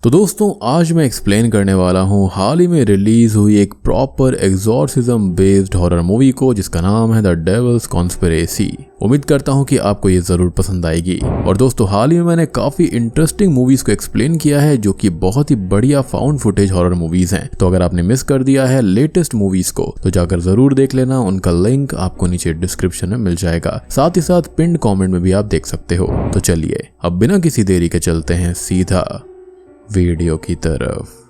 तो दोस्तों आज मैं एक्सप्लेन करने वाला हूँ हाल ही में रिलीज हुई एक proper exorcism based horror movie को जिसका नाम है द डेविल्स कॉन्स्पिरेसी। उम्मीद करता हूँ कि आपको ये जरूर पसंद आएगी। और दोस्तों हाल ही में मैंने काफी इंटरेस्टिंग मूवीज को एक्सप्लेन किया है जो कि बहुत ही बढ़िया फाउंड फुटेज हॉरर मूवीज हैं। तो अगर आपने मिस कर दिया है लेटेस्ट मूवीज को तो जाकर जरूर देख लेना, उनका लिंक आपको नीचे डिस्क्रिप्शन में मिल जाएगा। साथ ही साथ पिन्ड कमेंट में भी आप देख सकते हो। तो चलिए अब बिना किसी देरी के चलते हैं सीधा वीडियो की तरफ।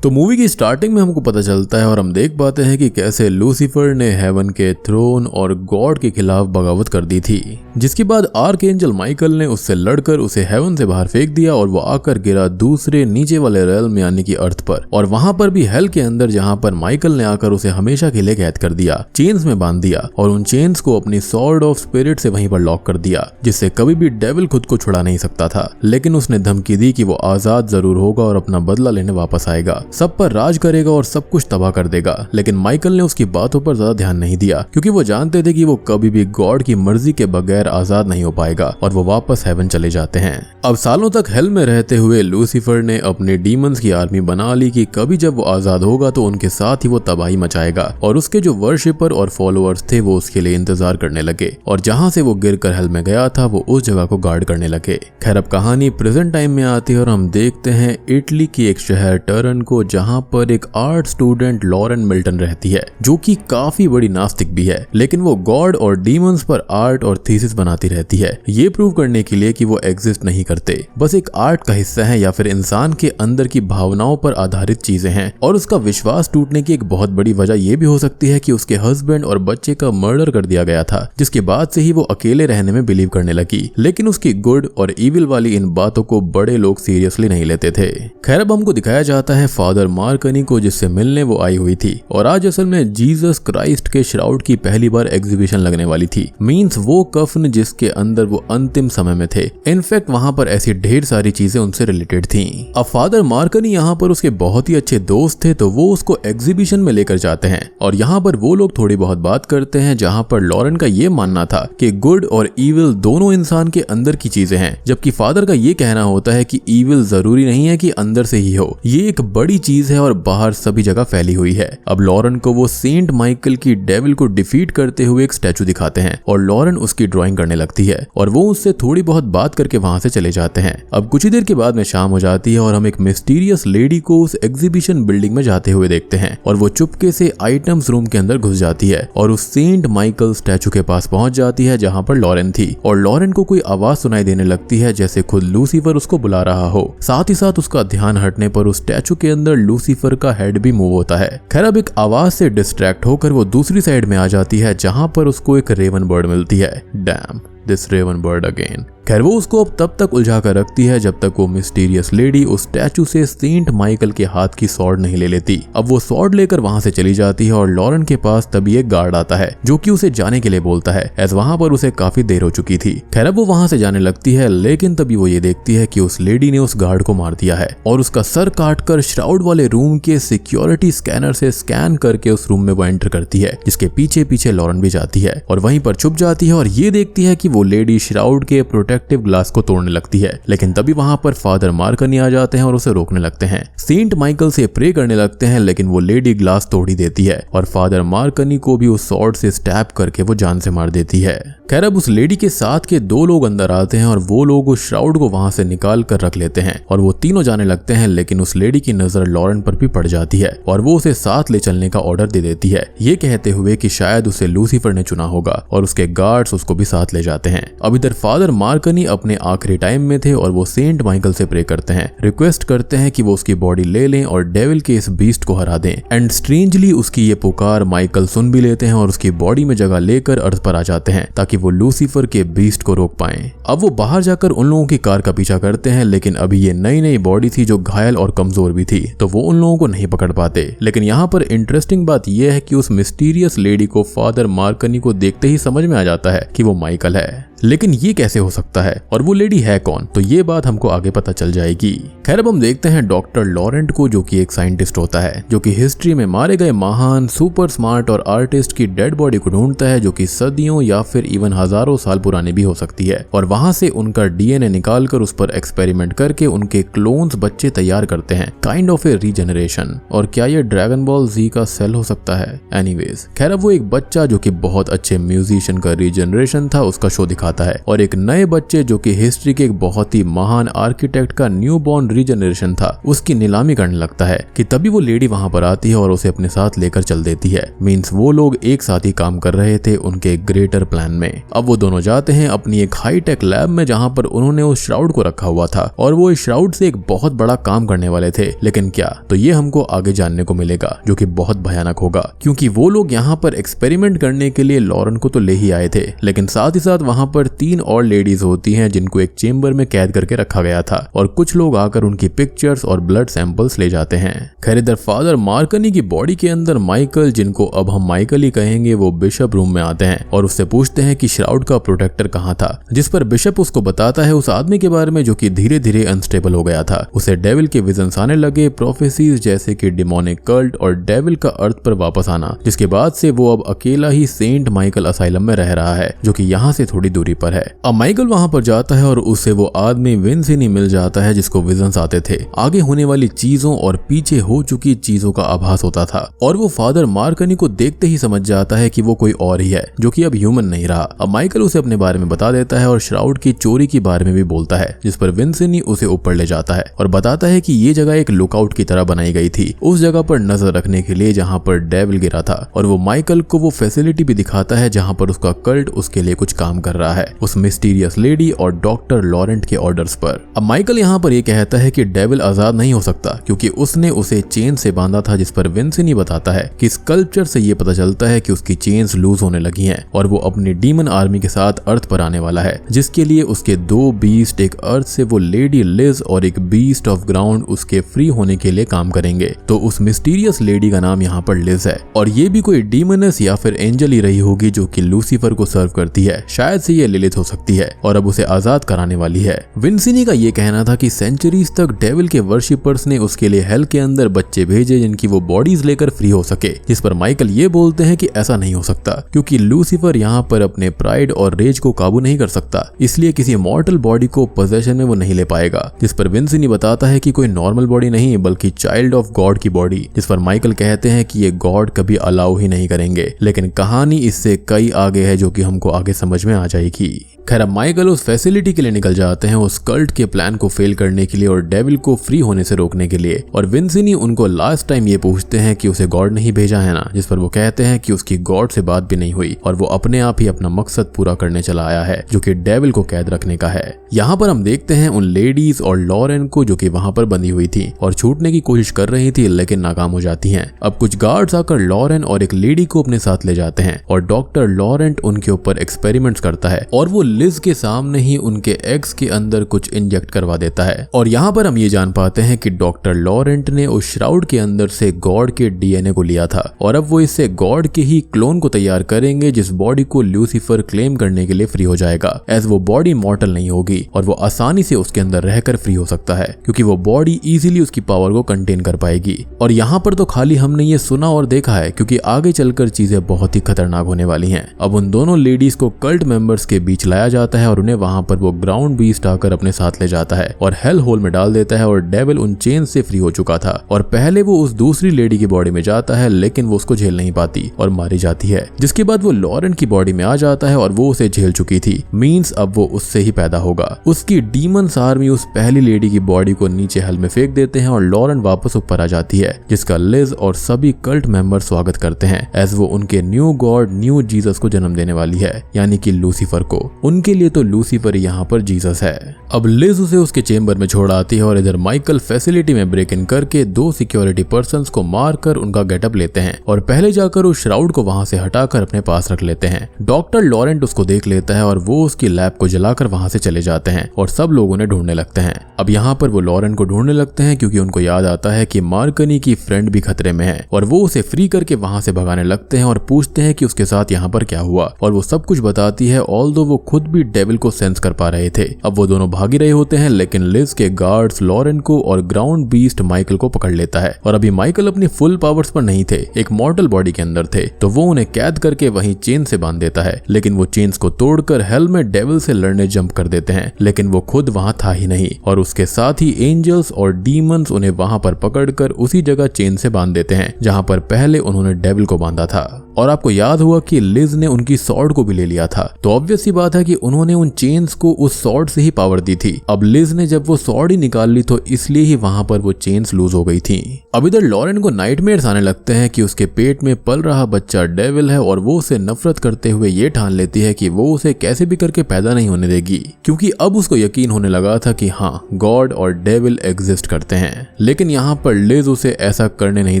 तो मूवी की स्टार्टिंग में हमको पता चलता है और हम देख पाते हैं कि कैसे लूसीफर ने हेवन के थ्रोन और गॉड के खिलाफ बगावत कर दी थी, जिसके बाद आर्कएंजल माइकल ने उससे लड़कर उसे हेवन से बाहर फेंक दिया और वो आकर गिरा दूसरे नीचे वाले रेल्म यानी कि अर्थ पर। और वहां पर भी हेल के अंदर जहां पर माइकल ने आकर उसे हमेशा के लिए कैद कर दिया, चेन्स में बांध दिया और उन चेन्स को अपनी सॉर्ड ऑफ स्पिरिट से वहीं पर लॉक कर दिया, जिससे कभी भी डेविल खुद को छुड़ा नहीं सकता था। लेकिन उसने धमकी दी कि वो आजाद जरूर होगा और अपना बदला लेने वापस आएगा, सब पर राज करेगा और सब कुछ तबाह कर देगा। लेकिन माइकल ने उसकी बातों पर ज्यादा ध्यान नहीं दिया क्योंकि वो जानते थे कि वो कभी भी गॉड की मर्जी के बगैर आजाद नहीं हो पाएगा और वो वापस हेवन चले जाते हैं। अब सालों तक हेल में रहते हुए लूसीफर ने अपने डीमंस की आर्मी बना ली कि कभी जब वो आजाद होगा तो उनके साथ ही वो तबाही मचाएगा। और उसके जो वर्शिपर और फॉलोअर्स थे वो उसके लिए इंतजार करने लगे और जहां से वो गिरकर हेल में गया था वो उस जगह को गार्ड करने लगे। खैर अब कहानी प्रेजेंट टाइम में आती है और हम देखते हैं इटली की एक शहर टर्न को, जहां पर एक आर्ट स्टूडेंट लॉरेन मिल्टन रहती है जो कि काफी बड़ी नास्तिक भी है। लेकिन वो गॉड और डीमंस पर आर्ट और थीसिस बनाती रहती है, ये प्रूव करने के लिए कि वो एग्जिस्ट नहीं करते, बस एक आर्ट का हिस्सा है या फिर इंसान के अंदर की भावनाओं पर आधारित चीजें हैं। और उसका विश्वास टूटने की एक बहुत बड़ी वजह ये भी हो सकती है कि उसके हस्बैंड और बच्चे का मर्डर कर दिया गया था, जिसके बाद से ही वो अकेले रहने में बिलीव करने लगी। लेकिन उसकी गुड और इविल वाली इन बातों को बड़े लोग सीरियसली नहीं लेते थे। खैर अब हमको दिखाया जाता है फादर मार्कनी को, जिससे मिलने वो आई हुई थी। और आज असल में जीसस क्राइस्ट के श्राउड की पहली बार एग्जीबिशन लगने वाली थी, मींस वो कफन जिसके अंदर वो अंतिम समय में थे। इनफैक्ट वहां पर ऐसी ढेर सारी चीजें उनसे रिलेटेड थीं। अब फादर मार्कनी यहाँ पर उसके बहुत ही अच्छे दोस्त थे तो वो उसको एग्जीबिशन में लेकर जाते हैं और यहाँ पर वो लोग थोड़ी बहुत बात करते हैं, जहाँ पर लॉरेन का ये मानना था कि गुड और इविल दोनों इंसान के अंदर की चीजें हैं, जबकि फादर का ये कहना होता है कि इविल जरूरी नहीं है कि अंदर से ही हो, ये एक बड़ी चीज है और बाहर सभी जगह फैली हुई है। अब लॉरेन को वो सेंट माइकल की डेविल को डिफीट करते हुए एक स्टैचू दिखाते हैं और लॉरेन उसकी ड्राइंग करने लगती है और वो उससे थोड़ी बहुत बात करके वहां से चले जाते हैं। अब कुछ ही देर के बाद में शाम हो जाती है और हम एक मिस्टीरियस लेडी को उस एग्जीबिशन बिल्डिंग में जाते हुए देखते हैं और वो चुपके से आइटम्स रूम के अंदर घुस जाती है और उस सेंट माइकल स्टैचू के पास पहुंच जाती है जहां पर लॉरेन थी। और लॉरेन को कोई आवाज सुनाई देने लगती है जैसे खुद लूसीफर उसको बुला रहा हो। साथ ही साथ उसका ध्यान हटने पर उस स्टैचू के अंदर लूसीफर का हेड भी मूव होता है। खैर अब एक आवाज से डिस्ट्रैक्ट होकर वो दूसरी साइड में आ जाती है जहां पर उसको एक रेवन बर्ड मिलती है। Damn this raven bird again. खैर वो उसको अब तब तक उलझा कर रखती है जब तक वो मिस्टीरियस लेडी उस स्टैचू से सेंट माइकल के हाथ की सॉर्ड नहीं ले लेती। अब वो सॉर्ड लेकर वहां से चली जाती है और लॉरेन के पास तभी एक गार्ड आता है जो कि उसे जाने के लिए बोलता है, एज वहां पर उसे काफी देर हो चुकी थी। खैर अब वो वहां से जाने लगती है, लेकिन तभी वो ये देखती है कि उस लेडी ने उस गार्ड को मार दिया है और उसका सर काटकर श्राउड वाले रूम के सिक्योरिटी स्कैनर से स्कैन करके उस रूम में वो एंटर करती है, जिसके पीछे पीछे लॉरेन भी जाती है और वहीं पर छुप जाती है और ये देखती है कि वो लेडी श्राउड के प्रोटेक्टिव ग्लास को तोड़ने लगती है। लेकिन तभी वहां पर फादर मार्कनी आ जाते हैं और उसे रोकने लगते हैं। सेंट माइकल से प्रे करने लगते हैं, लेकिन वो लेडी ग्लास तोड़ ही देती है और फादर मार्कनी को भी उस सॉर्ड से स्टैब करके वो जान से मार देती है। खैर अब उस लेडी के साथ के दो लोग अंदर आते हैं और वो लोग उस श्राउड को वहां से निकाल कर रख लेते हैं और वो तीनों जाने लगते हैं। लेकिन उस लेडी की नजर लॉरेन पर भी पड़ जाती है और वो उसे साथ ले चलने का ऑर्डर दे देती है, ये कहते हुए कि शायद उसे लूसीफर ने चुना होगा और उसके गार्ड्स उसको भी साथ ले जाते हैं। अब इधर फादर मार्कनी अपने आखिरी टाइम में थे और वो सेंट माइकल से प्रे करते हैं, रिक्वेस्ट करते हैं कि वो उसकी बॉडी ले लें और डेविल के इस बीस्ट को हरा दें। एंड स्ट्रेंजली उसकी ये पुकार माइकल सुन भी लेते हैं और उसकी बॉडी में जगह लेकर अर्थ पर आ जाते हैं ताकि वो लूसीफर के बीस्ट को रोक पाएं। अब वो बाहर जाकर उन लोगों की कार का पीछा करते हैं, लेकिन अभी ये नई नई बॉडी थी जो घायल और कमजोर भी थी, तो वो उन लोगों को नहीं पकड़ पाते। लेकिन यहाँ पर इंटरेस्टिंग बात यह है कि उस मिस्टीरियस लेडी को फादर मार्कनी को देखते ही समझ में आ जाता है कि वो माइकल है। लेकिन ये कैसे हो सकता है और वो लेडी है कौन, तो ये बात हमको आगे पता चल जाएगी। खैर अब हम देखते हैं डॉक्टर लॉरेंट को, जो कि एक साइंटिस्ट होता है जो कि हिस्ट्री में मारे गए महान सुपर स्मार्ट और आर्टिस्ट की डेड बॉडी को ढूंढता है, जो कि सदियों या फिर इवन हजारों साल पुरानी भी हो सकती है, और वहां से उनका डीएनए निकालकर उस पर एक्सपेरिमेंट करके उनके क्लोन्स बच्चे तैयार करते हैं, काइंड ऑफ ए रीजनरेशन। और क्या ये ड्रैगन बॉल जी का सेल हो सकता है? एनीवेज, खैर अब वो एक बच्चा जो कि बहुत अच्छे म्यूजिशियन का रीजनरेशन था उसका शो दिखाता है, और एक नए बच्चे जो कि हिस्ट्री के एक बहुत ही महान आर्किटेक्ट का न्यू बॉर्न रीजनरेशन था उसकी नीलामी करने लगता है कि तभी वो लेडी वहां पर आती है और उसे अपने साथ लेकर चल देती है। मींस वो लोग एक साथ ही काम कर रहे थे उनके ग्रेटर प्लान में। अब वो दोनों जाते हैं अपनी एक हाई टेक लैब में जहां पर उन्होंने उस श्राउड को रखा हुआ था, और वो इस श्राउड से एक बहुत बड़ा काम करने वाले थे। लेकिन क्या, तो ये हमको आगे जानने को मिलेगा, जो कि बहुत भयानक होगा, क्योंकि वो लोग यहाँ पर एक्सपेरिमेंट करने के लिए लॉरेन को तो ले ही आए थे, लेकिन साथ ही साथ वहां पर 3 और लेडीज होती हैं जिनको एक चेंबर में कैद करके रखा गया था, और कुछ लोग आकर उनकी पिक्चर्स और ब्लड सैंपल्स ले जाते हैं। खैर इधर फादर मार्कनी की बॉडी के अंदर माइकल, जिनको अब हम माइकल ही कहेंगे, वो बिशप रूम में आते हैं और उससे पूछते हैं कि श्राउड का प्रोटेक्टर कहाँ था, जिस पर बिशप उसको बताता है उस आदमी के बारे में जो कि धीरे धीरे अनस्टेबल हो गया था। उसे डेविल के विजन्स आने लगे, प्रोफेसीज जैसे कि डिमोनिक कल्ट और डेविल का अर्थ पर वापस आना, जिसके बाद से वो अब अकेला ही सेंट माइकल असाइलम में रह रहा है, जो कि यहाँ से थोड़ी दूरी पर है। अब माइकल वहां पर जाता है और उससे वो आदमी विंसेनी मिल जाता है जिसको विजन्स आते थे, आगे होने वाली चीजों और पीछे हो चुकी चीजों का आभास होता था, और वो फादर मार्कनी को देखते ही समझ जाता है कि वो कोई और ही है जो कि अब ह्यूमन नहीं रहा। अब माइकल उसे अपने बारे में बता देता है और श्राउड की चोरी के बारे में भी बोलता है, जिस पर विंसेनी उसे ऊपर ले जाता है और बताता है कि ये जगह एक लुकआउट की तरह बनाई गई थी, उस जगह पर नजर रखने के लिए जहां पर डेविल गिरा था, और वो माइकल को वो फैसिलिटी भी दिखाता है जहां पर उसका कल्ट उसके लिए कुछ काम कर रहा है, उस मिस्टीरियस लेडी और डॉक्टर लॉरेंट के ऑर्डर्स पर। अब माइकल यहाँ पर ये कहता है कि डेविल आजाद नहीं हो सकता क्योंकि उसने उसे चेन से बांधा था, जिस पर विंसेनी बताता है कि स्कल्पचर से ये पता चलता है कि उसकी चेन्स लूज होने लगी हैं और वो अपनी डीमन आर्मी के साथ अर्थ पर आने वाला है, जिसके लिए उसके 2 बीस्ट, एक अर्थ से वो लेडी लिज और एक बीस्ट ऑफ ग्राउंड उसके फ्री होने के लिए काम करेंगे। तो उस मिस्टीरियस लेडी का नाम यहाँ पर लिज है, और ये भी कोई डीमनस या फिर एंजल ही रही होगी जो कि लूसीफर को सर्व करती है, शायद से ये लिलिथ हो सकती है और अब उसे आजाद कराने वाली है। विंसेनी का ये कहना था कि सेंचुरीज तक डेविल के वर्शिपर्स ने उसके लिए हेल के अंदर बच्चे भेजे जिनकी वो बॉडीज लेकर फ्री हो सके, जिस पर माइकल ये बोलते हैं कि ऐसा नहीं हो सकता क्योंकि लूसीफर यहाँ पर अपने प्राइड और रेज को काबू नहीं कर सकता, इसलिए किसी मॉर्टल बॉडी को पोजेशन में वो नहीं ले पाएगा, जिस पर विंसेनी बताता है कि कोई नॉर्मल बॉडी नहीं बल्कि चाइल्ड ऑफ गॉड की बॉडी, जिस पर माइकल कहते हैं कि ये गॉड कभी अलाउ ही नहीं करेंगे, लेकिन कहानी इससे कई आगे है जो कि हमको आगे समझ में आ जाएगी। खैर अब माइकल उस फैसिलिटी के लिए निकल जाते हैं उस कल्ट के प्लान को फेल करने के लिए और डेविल को फ्री होने से रोकने के लिए, और विंसेनी उनको लास्ट टाइम ये पूछते हैं कि उसे गॉड नहीं भेजा है ना, जिस पर वो कहते हैं कि उसकी गॉड से बात भी नहीं हुई और वो अपने आप ही अपना मकसद पूरा करने चला आया है जो कि डेविल को कैद रखने का है। यहाँ पर हम देखते हैं उन लेडीज और लॉरेन को जो कि वहां पर बंधी हुई थी और छूटने की कोशिश कर रही थी लेकिन नाकाम हो जाती हैं। अब कुछ गार्ड्स आकर लॉरेन और एक लेडी को अपने साथ ले जाते हैं और डॉक्टर लॉरेंट उनके ऊपर एक्सपेरिमेंट्स करता है और वो लिज के सामने ही उनके एग्स के अंदर कुछ इंजेक्ट करवा देता है, और यहाँ पर हम ये जान पाते हैं कि डॉक्टर लॉरेंट ने उस श्राउड के अंदर से गॉड के डीएनए को लिया था और अब वो इससे गॉड के ही क्लोन को तैयार करेंगे जिस बॉडी को लूसीफर क्लेम करने के लिए फ्री हो जाएगा, एज वो बॉडी मॉर्टल नहीं होगी और वो आसानी से उसके अंदर रहकर फ्री हो सकता है क्योंकि वो बॉडी इजीली उसकी पावर को कंटेन कर पाएगी। और यहाँ पर तो खाली हमने ये सुना और देखा है क्योंकि आगे चलकर चीजें बहुत ही खतरनाक होने वाली हैं। अब उन दोनों लेडीज को कल्ट मेंबर्स के बीच लाया जाता है और उन्हें वहां पर वो ग्राउंड बीस्ट आकर अपने साथ ले जाता है और हेल होल में डाल देता है और डेविल उन चेन से फ्री हो चुका था और पहले वो उस दूसरी लेडी की बॉडी में जाता है लेकिन वो उसको झेल नहीं पाती और मारी जाती है, जिसके बाद वो लॉरेन की बॉडी में आ जाता है और वो उसे झेल चुकी थी, मींस अब वो उससे ही पैदा होगा। उसकी डीमंस आर्मी उस पहली लेडी की बॉडी को नीचे हेल में फेंक देते हैं और लॉरेन वापस ऊपर आ जाती है, जिसका लिज और सभी कल्ट मेंबर स्वागत करते हैं एज वो उनके न्यू गॉड न्यू जीसस को जन्म देने वाली है, यानी कि लूसीफर को। उनके लिए तो लूसीफर यहाँ पर जीसस है। अब लिज उसे उसके चेंबर में छोड़ आती है और इधर माइकल फैसिलिटी में ब्रेक इन करके 2 सिक्योरिटी पर्संस को मारकर उनका गेटअप लेते हैं और पहले जाकर उस श्राउड को वहां से हटाकर अपने पास रख लेते हैं। डॉक्टर लॉरेंट उसको देख लेता है और वो उसकी लैब को जलाकर वहां से चले जाते हैं और सब लोग उन्हें ढूंढने लगते हैं। अब यहाँ पर वो लॉरेंट को ढूंढने लगते हैं क्योंकि उनको याद आता है कि मार्कनी की फ्रेंड भी खतरे में है और वो उसे फ्री करके वहां से भगाने लगते हैं और पूछते हैं कि उसके साथ यहाँ पर क्या हुआ और वो सब कुछ बताती है, ऑल ऑल्दो वो खुद भी डेविल को सेंस कर पा रहे थे। अब वो दोनों भाग ही रहे होते हैं, लेकिन लिज के गार्ड्स लॉरेन को और ग्राउंड बीस्ट माइकल को पकड़ लेता है। और अभी माइकल अपनी फुल पावर्स पर नहीं थे, एक मॉर्टल बॉडी के अंदर थे, तो वो उन्हें कैद करके वहीं चेन से बांध देता है। लेकिन वो चेन्स को तोड़कर हेल में डेविल से लड़ने जंप कर देते हैं, लेकिन वो खुद वहां था ही नहीं और उसके साथ ही एंजल्स और डीमंस उन्हें वहां पर पकड़कर उसी जगह चेन से बांध देते हैं जहां पर पहले उन्होंने डेविल को बांधा था। और आपको याद हुआ कि लिज ने उनकी सॉर्ड को भी ले लिया था, तो ऑब्वियस सी बात है कि उन्होंने उन चेन्स को उस सॉर्ड से ही पावर दी थी। अब लिज ने जब वो सॉर्ड ही निकाल ली तो इसलिए ही वहां पर वो चेन्स लूज हो गई थी। अब इधर लॉरेन को नाइटमेयर्स आने लगते हैं कि उसके पेट में पल रहा बच्चा डेविल है और वो उसे नफरत करते हुए ये ठान लेती है कि वो उसे कैसे भी करके पैदा नहीं होने देगी, क्योंकि अब उसको यकीन होने लगा था कि हाँ, गॉड और डेविल एग्जिस्ट करते हैं। लेकिन यहाँ पर लिज उसे ऐसा करने नहीं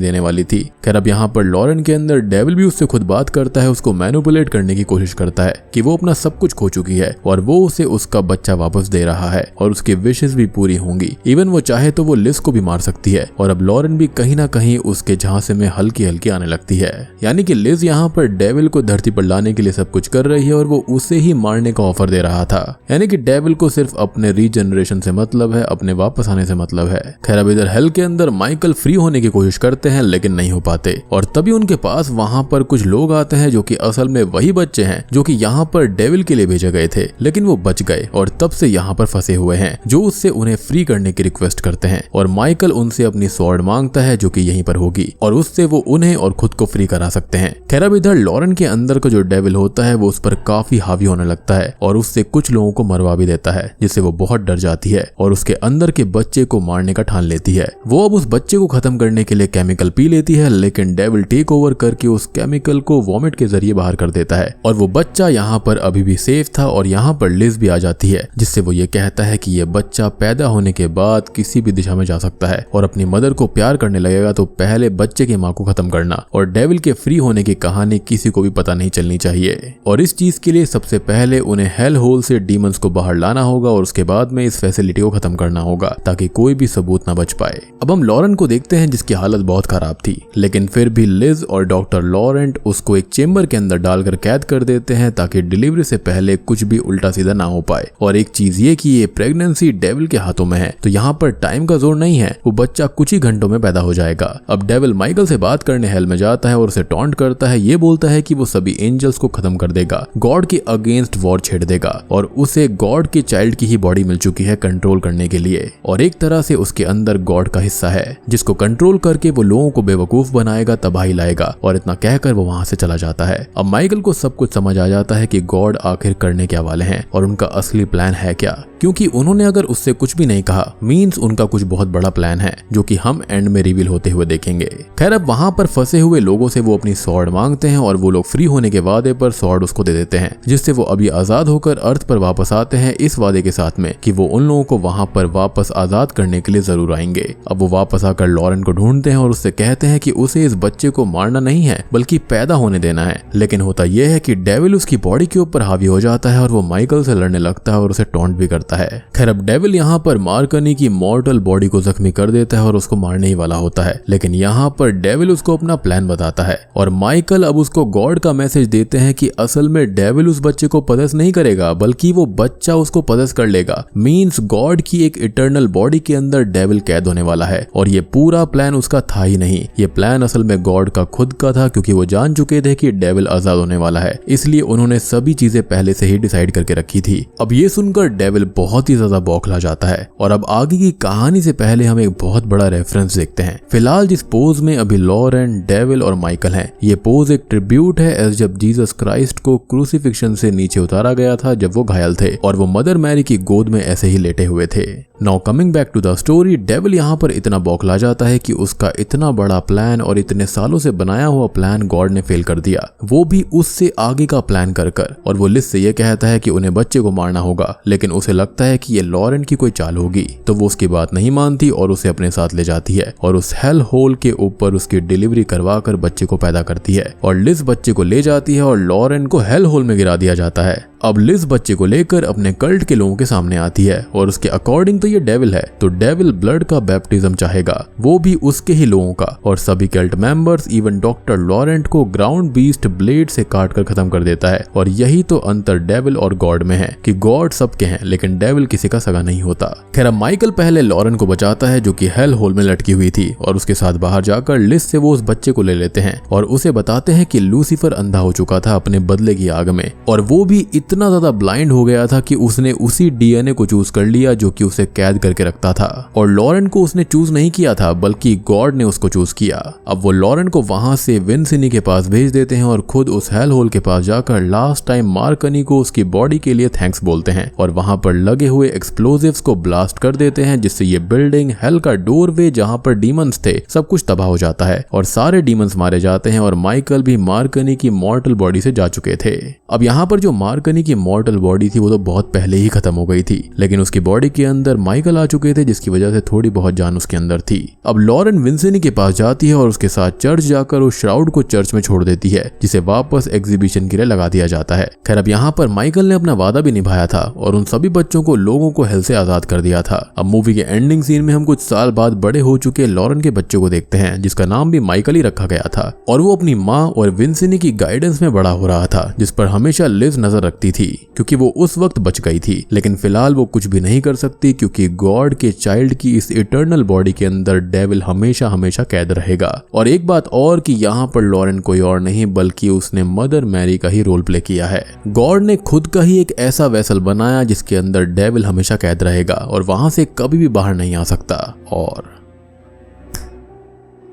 देने वाली थी। खैर अब यहाँ पर लॉरेन के अंदर डेविल भी उससे खुद बात करता है, उसको मैनिपुलेट करने की कोशिश करता है कि वो अपना सब कुछ खो चुकी है और वो उसे उसका बच्चा वापस दे रहा है और उसकी विशेस भी पूरी होंगी। इवन वो चाहे तो वो लिज को भी मार सकती है। और अब लॉरेन भी कहीं ना कहीं उसके झांसे में हल्की हल्की आने लगती है, यानी कि लिज यहाँ पर डेविल को धरती पर लाने के लिए सब कुछ कर रही है और वो उसे ही मारने का ऑफर दे रहा था। यानी कि डेविल को सिर्फ अपने रीजनरेशन से मतलब है, अपने वापस आने से मतलब है। खैर अब इधर हेल के अंदर माइकल फ्री होने की कोशिश करते हैं लेकिन नहीं हो पाते और तभी उनके पास वहां पर कुछ लोग आते हैं जो कि असल में वही बच्चे हैं जो कि यहाँ पर डेविल के लिए भेजे गए थे, लेकिन वो बच गए और तब से यहाँ पर फंसे हुए हैं, जो उससे उन्हें फ्री करने की रिक्वेस्ट करते हैं। और माइकल उनसे अपनी स्वॉर्ड मांगता है जो कि यहीं पर होगी और उससे वो उन्हें और खुद को फ्री करा सकते हैं। खैर अब इधर लॉरेन के अंदर का जो डेविल होता है वो उस पर काफी हावी होने लगता है और उससे कुछ लोगों को मरवा भी देता है, जिससे वो बहुत डर जाती है और उसके अंदर के बच्चे को मारने का ठान लेती है। वो अब उस बच्चे को खत्म करने के लिए केमिकल पी लेती है, लेकिन डेविल टेक ओवर करके उस केमिकल को वॉमिट के जरिए बाहर कर देता है और वो बच्चा यहाँ पर अभी भी सेफ था। और यहाँ पर लिज भी आ जाती है, जिससे वो ये कहता है कि ये बच्चा पैदा होने के बाद किसी भी दिशा में जा सकता है और अपनी मदर को प्यार करने लगेगा, तो पहले बच्चे की माँ को खत्म करना और डेविल के फ्री होने की कहानी किसी को भी पता नहीं चलनी चाहिए। और इस चीज के लिए सबसे पहले उन्हें हेल होल से डीमंस को बाहर लाना होगा और उसके बाद में इस फैसिलिटी को खत्म करना होगा ताकि कोई भी सबूत ना बच पाए। अब हम लॉरेन को देखते हैं जिसकी हालत बहुत खराब थी, लेकिन फिर भी लिज और डॉक्टर लॉरेंट उसको एक चेम्बर के अंदर डालकर कैद कर देते हैं ताकि डिलीवरी से पहले कुछ भी उल्टा सीधा ना हो पाए। और एक चीज ये कि ये प्रेगनेंसी डेविल के हाथों में है, तो यहाँ पर टाइम का जोर नहीं है, वो बच्चा कुछ ही घंटों में पैदा हो जाएगा। अब डेविल माइकल से बात करने हेल में जाता है और उसे टॉन्ट करता है, ये बोलता है कि वो सभी एंजल्स को खत्म कर देगा, गॉड के अगेंस्ट वॉर छेड़ देगा और उसे गॉड के चाइल्ड की ही बॉडी मिल चुकी है कंट्रोल करने के लिए और एक तरह से उसके अंदर गॉड का हिस्सा है जिसको कंट्रोल करके वो लोगों को बेवकूफ बनाएगा, तबाही लाएगा। और इतना कहकर वो वहां से चला जाता है। अब माइकल को सब कुछ समझ आ जाता है कि गॉड आखिर करने क्या वाले हैं और उनका असली प्लान है क्या, क्योंकि उन्होंने अगर उससे कुछ भी नहीं कहा मींस उनका कुछ बहुत बड़ा प्लान है जो कि हम एंड में रिवील होते हुए देखेंगे। खैर अब वहां पर फंसे हुए लोगों से वो अपनी स्वॉर्ड मांगते हैं और वो लोग फ्री होने के वादे पर स्वॉर्ड उसको दे देते हैं, जिससे वो अभी आजाद होकर अर्थ पर वापस आते हैं इस वादे के साथ में कि वो उन लोगों को वहां पर वापस आजाद करने के लिए जरूर आएंगे। अब वो वापस आकर लॉरेन को ढूंढते हैं और उससे कहते हैं कि उसे इस बच्चे को मारना नहीं है बल्कि पैदा होने देना है। लेकिन होता यह है कि डेविल उसकी बॉडी के ऊपर हावी हो जाता है और वो माइकल से लड़ने लगता है और उसे टॉन्ट भी करता है। खैर अब डेविल यहाँ पर मार्कनी की मॉर्टल बॉडी को जख्मी कर देता है और उसको मारने ही वाला होता है, लेकिन यहाँ पर डेविल उसको अपना प्लान बताता है और माइकल अब उसको गॉड का मैसेज देते हैं कि असल में डेविल उस बच्चे को पदस नहीं करेगा बल्कि वो बच्चा उसको पदस कर लेगा। मींस गॉड की एक इटर्नल बॉडी के अंदर डेविल कैद होने वाला है और ये पूरा प्लान उसका था ही नहीं, ये प्लान असल में गॉड का खुद का था, क्योंकि वो जान चुके थे कि डेविल आजाद होने वाला है, इसलिए उन्होंने सभी चीजें पहले से ही डिसाइड करके रखी थी। अब ये सुनकर डेविल बहुत ही ज्यादा बौखला जाता है और अब आगे की कहानी से पहले हम एक बहुत बड़ा रेफरेंस देखते हैं। फिलहाल जिस पोज में अभी लॉरेन, डेविल और माइकल हैं, ये पोज एक ट्रिब्यूट है एज जब जीसस क्राइस्ट को क्रूसिफिक्शन से नीचे उतारा गया था जब वो घायल थे और वो मदर मैरी की गोद में ऐसे ही लेटे हुए थे। Now coming back to the story, devil यहाँ पर इतना बौखला जाता है कि उसका इतना बड़ा प्लान और इतने सालों से बनाया हुआ प्लान गॉड ने फेल कर दिया, वो भी उससे आगे का प्लान कर और वो लिज से ये कहता है कि उन्हें बच्चे को मारना होगा, लेकिन उसे लगता है कि ये लॉरेन की कोई चाल होगी, तो वो उसकी बात नहीं मानती और उसे अपने साथ ले जाती है और उस हेल होल के ऊपर उसकी डिलीवरी करवा कर बच्चे को पैदा करती है और लिज बच्चे को ले जाती है और लॉरेन को हेल होल में गिरा दिया जाता है। अब लिज बच्चे को लेकर अपने कल्ट के लोगों के सामने आती है और उसके अकॉर्डिंग तो ये डेविल है, तो डेविल ब्लड का बैप्टिज्म चाहेगा, वो भी उसके ही लोगों का। और सभी cult members even doctor Laurent को ग्राउंड बीस्ट ब्लेड से काट कर खत्म कर देता है। और यही तो अंतर डेविल और गॉड में है कि गॉड सबके हैं लेकिन डेविल किसी का सगा नहीं होता। खैर अब माइकल पहले लॉरेंट को बचाता है जो कि हेल होल में लटकी हुई थी, और उसके साथ बाहर जाकर लिज से वो उस बच्चे को ले लेते हैं और उसे बताते हैं कि लूसीफर अंधा हो चुका था अपने बदले की आग में, और वो भी इतना ज्यादा ब्लाइंड हो गया था कि उसने उसी डीएनए को चूज कर लिया जो कि उसे कैद करके रखता था। और लॉरेंट को उसने चूज नहीं किया था बल्कि गॉड ने उसको चूज किया। अब वो लॉरेंट को वहां से विंसिनी के पास भेज देते हैं और खुद उस हेल होल के पास जाकर लास्ट टाइम मार्कनी को उसकी बॉडी के लिए थैंक्स बोलते हैं, और वहां पर लगे हुए एक्सप्लोजिव्स को ब्लास्ट कर देते हैं, जिससे ये बिल्डिंग, हेल का डोरवे जहां पर डीमंस थे, सब कुछ तबाह हो जाता है और सारे डीमंस मारे जाते हैं। और माइकल भी मार्कनी की मॉर्टल बॉडी से जा चुके थे। अब यहाँ पर जो मार्कनी की मॉर्टल बॉडी थी वो तो बहुत पहले ही खत्म हो गई थी, लेकिन उसकी बॉडी के अंदर माइकल आ चुके थे, जिसकी वजह से थोड़ी बहुत जान उसके अंदर थी। अब लॉरेंट विंसिनी के पास जाती है और उसके साथ चर्च जाकर उस श्राउड को चर्च में छोड़ देती है, जिसे वापस एग्जीबिशन के लिए लगा दिया जाता है। खैर अब यहाँ पर माइकल ने अपना वादा भी निभाया था और उन सभी बच्चों को, लोगों को हेल से आजाद कर दिया था। अब मूवी के एंडिंग सीन में हम कुछ साल बाद बड़े हो चुके लॉरेंट के बच्चों को देखते हैं, जिसका नाम भी माइकल ही रखा गया था, और वो अपनी माँ और विंसिनी की गाइडेंस में बड़ा हो रहा था, जिस पर हमेशा लिज नजर रखती थी क्योंकि वो उस वक्त बच गई थी। लेकिन फिलहाल वो कुछ भी नहीं कर सकती क्योंकि गॉड के चाइल्ड की इस इटर्नल बॉडी के अंदर डेविल हमेशा हमेशा कैद रहेगा। और एक बात और कि यहाँ पर लॉरेंट कोई और नहीं बल्कि उसने मदर मैरी का ही रोल प्ले किया है। गॉड ने खुद का ही एक ऐसा वेसल बनाया जिसके अंदर डेविल हमेशा कैद रहेगा और वहां से कभी भी बाहर नहीं आ सकता। और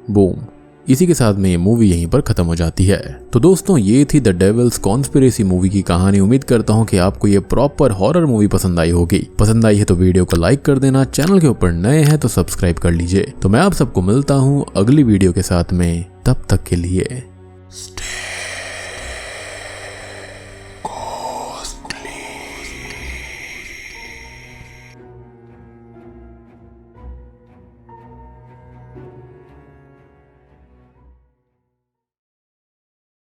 बूम, इसी के साथ में ये मूवी यहीं पर खत्म हो जाती है। तो दोस्तों ये थी द डेविल्स कॉन्स्पिरेसी मूवी की कहानी। उम्मीद करता हूँ कि आपको ये प्रॉपर हॉरर मूवी पसंद आई होगी। पसंद आई है तो वीडियो को लाइक कर देना, चैनल के ऊपर नए हैं तो सब्सक्राइब कर लीजिए। तो मैं आप सबको मिलता हूँ अगली वीडियो के साथ में, तब तक के लिए